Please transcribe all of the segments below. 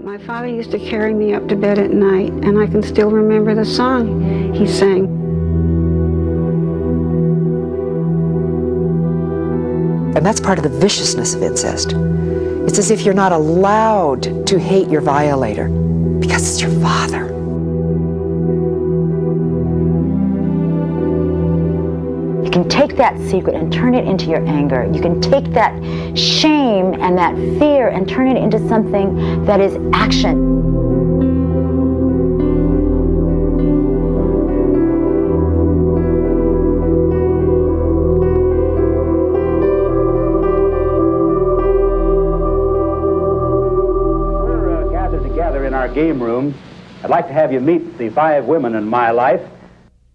My father used to carry me up to bed at night, and I can still remember the song he sang. And that's part of the viciousness of incest. It's as if you're not allowed to hate your violator because it's your father. You can take that secret and turn it into your anger. You can take that shame and that fear and turn it into something that is action. We're gathered together in our game room. I'd like to have you meet the 5 women in my life.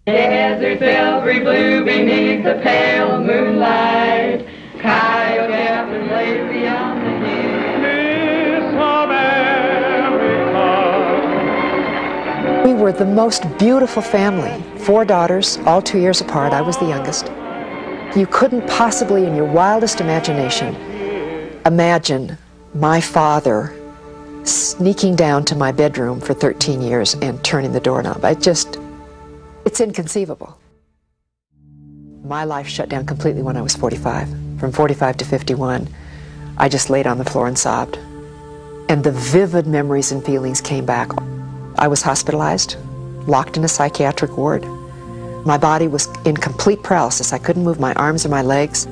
Deserts silvery blue beneath the pale moonlight, coyote and lazy on the hill. Miss America. We were the most beautiful family. 4 daughters, all 2 years apart. I was the youngest. You couldn't possibly, in your wildest imagination, imagine my father sneaking down to my bedroom for 13 years and turning the doorknob. It's inconceivable. My life shut down completely when I was 45. From 45 to 51, I just laid on the floor and sobbed. And the vivid memories and feelings came back. I was hospitalized, locked in a psychiatric ward. My body was in complete paralysis. I couldn't move my arms or my legs.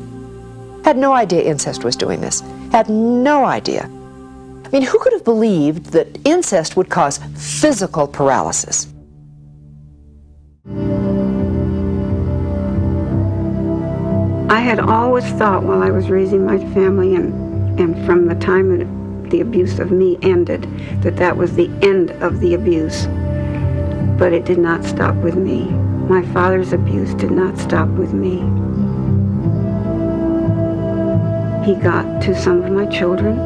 Had no idea incest was doing this. Had no idea. I mean, who could have believed that incest would cause physical paralysis? I had always thought while I was raising my family and from the time that the abuse of me ended, that was the end of the abuse. But it did not stop with me. My father's abuse did not stop with me. He got to some of my children.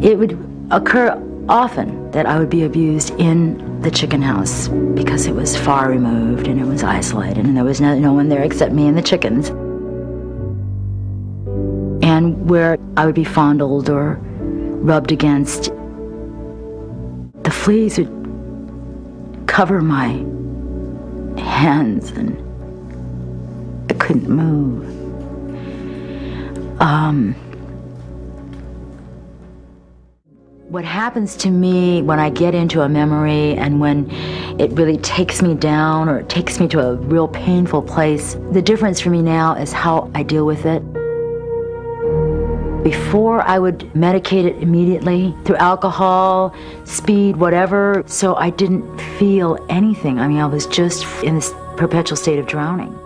It would occur often that I would be abused in the chicken house because it was far removed and it was isolated and there was no one there except me and the chickens. And where I would be fondled or rubbed against, the fleas would cover my hands and I couldn't move. What happens to me when I get into a memory and when it really takes me down or it takes me to a real painful place, the difference for me now is how I deal with it. Before, I would medicate it immediately through alcohol, speed, whatever, so I didn't feel anything. I mean, I was just in this perpetual state of drowning.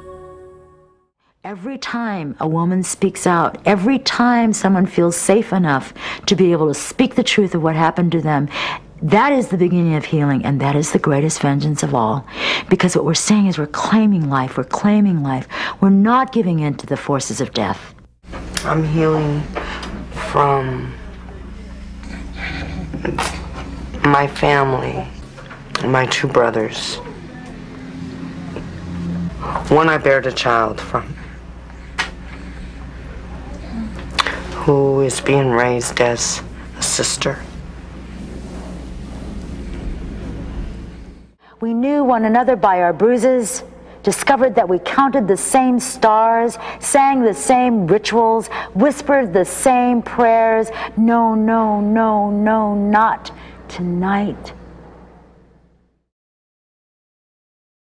Every time a woman speaks out, every time someone feels safe enough to be able to speak the truth of what happened to them, that is the beginning of healing, and that is the greatest vengeance of all. Because what we're saying is we're claiming life, we're claiming life. We're not giving in to the forces of death. I'm healing from my family, my 2 brothers. One I bared a child from, who is being raised as a sister. We knew one another by our bruises, discovered that we counted the same stars, sang the same rituals, whispered the same prayers. No, no, no, no, not tonight.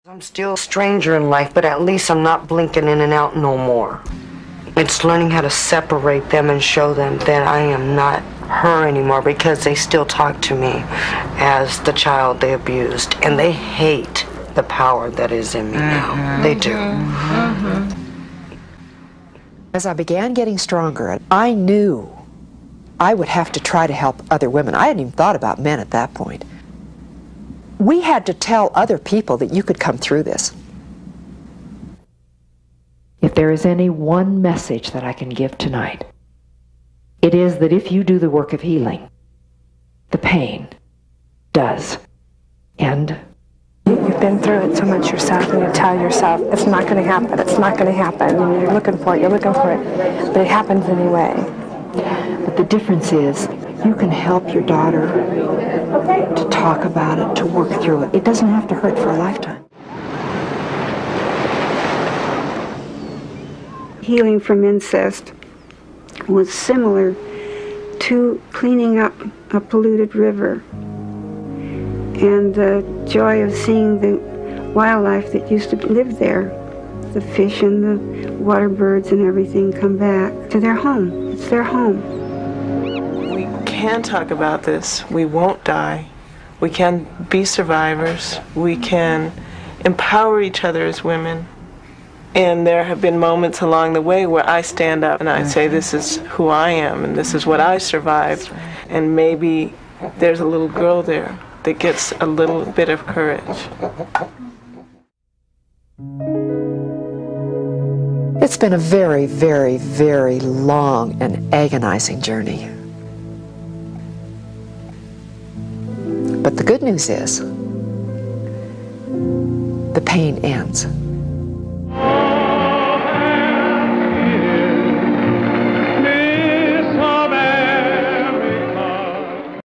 I'm still a stranger in life, but at least I'm not blinking in and out no more. It's learning how to separate them and show them that I am not her anymore, because they still talk to me as the child they abused, and they hate the power that is in me now. They do. As I began getting stronger, I knew I would have to try to help other women. I hadn't even thought about men at that point. We had to tell other people that you could come through this. If there is any one message that I can give tonight, it is that if you do the work of healing, the pain does end You've been through it so much yourself, and you tell yourself, it's not going to happen, it's not going to happen, and you're looking for it, but it happens anyway. But the difference is, you can help your daughter to talk about it, to work through it. It doesn't have to hurt for a lifetime. Healing from incest was similar to cleaning up a polluted river, and the joy of seeing the wildlife that used to live there, the fish and the water birds and everything, come back to their home. It's their home. We can talk about this. We won't die. We can be survivors. We can empower each other as women. And there have been moments along the way where I stand up and I say, this is who I am and this is what I survived. And maybe there's a little girl there that gets a little bit of courage. It's been a very, very, very long and agonizing journey. But the good news is, the pain ends.